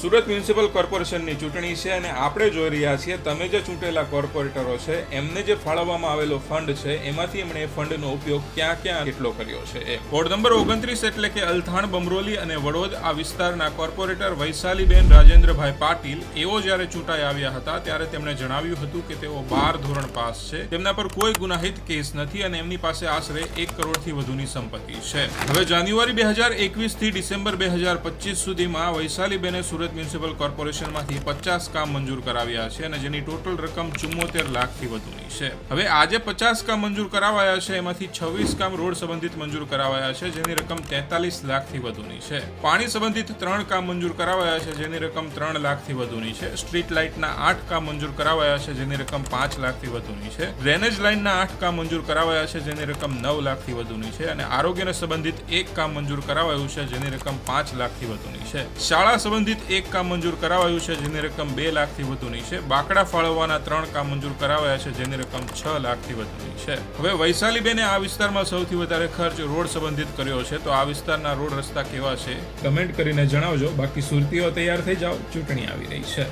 Surat municipal કોર્પોરેશનની ચૂંટણી છે અને આપણે જોઈ રહ્યા છીએ તમે જે ચૂંટેલા કોર્પોરેટરો છે એમને જે ફાળવવામાં આવેલો ફંડ છે એમાંથી એમણે એ ફંડનો ઉપયોગ ક્યાં ક્યાં કેટલો કર્યો છે. વોર્ડ નંબર 29 એટલે કે અલથાણ, બમરોલી અને વડોદ આ વિસ્તારના કોર્પોરેટર વૈશાલીબેન રાજેન્દ્રભાઈ પાટીલ એઓ જ્યારે ચૂંટાઈ આવ્યા હતા ત્યારે તેમણે જણાવ્યું હતું કે તેઓ 12 ધોરણ પાસ છે, તેમના પર કોઈ ગુનાહિત કેસ નથી અને એમની પાસે આશરે 1 કરોડથી વધુની સંપત્તિ છે. હવે જાન્યુઆરી 2021 થી ડિસેમ્બર 2025 સુધીમાં વૈશાલીબેને સુરત મ્યુનિસિપલ કોર્પોરેશનમાંથી 50 કામ મંજૂર કરાવ્યા છે અને જેની ટોટલ રકમ 74 લાખથી વધુની છે. હવે આજે 50 કામ મંજૂર કરાવાયા છે એમાંથી 26 કામ રોડ સંબંધિત મંજૂર કરાવાયા છે જેની રકમ 43 લાખથી વધુની છે. પાણી સંબંધિત 3 કામ મંજૂર કરાવાયા છે જેની રકમ 3 લાખથી વધુની છે. સ્ટ્રીટ લાઇટના 8 કામ મંજૂર કરાવાયા છે જેની રકમ 5 લાખથી વધુની છે. ડ્રેનેજ લાઇનના 8 કામ મંજૂર કરાવાયા છે જેની રકમ 9 લાખથી વધુની છે અને આરોગ્યને સંબંધિત 1 કામ મંજૂર કરાવાયું છે જેની રકમ 5 લાખથી વધુની છે. શાળા સંબંધિત 1 કામ મંજૂર કરાવાયું છે જેની રકમ 2 લાખથી વધુની છે. બાકડા ફાળવવાના 3 કામ મંજૂર કરાવાયા છે જેની રકમ 6 લાખથી વધુની છે. હવે વૈશાલીબેને આ વિસ્તારમાં સૌથી વધારે ખર્ચ રોડ સંબંધિત કર્યો છે, તો આ વિસ્તારના રોડ રસ્તા કેવા છે કમેન્ટ કરીને જણાવજો. બાકી સુરતીઓ તૈયાર થઈ જાઓ, ચૂંટણી આવી રહી છે.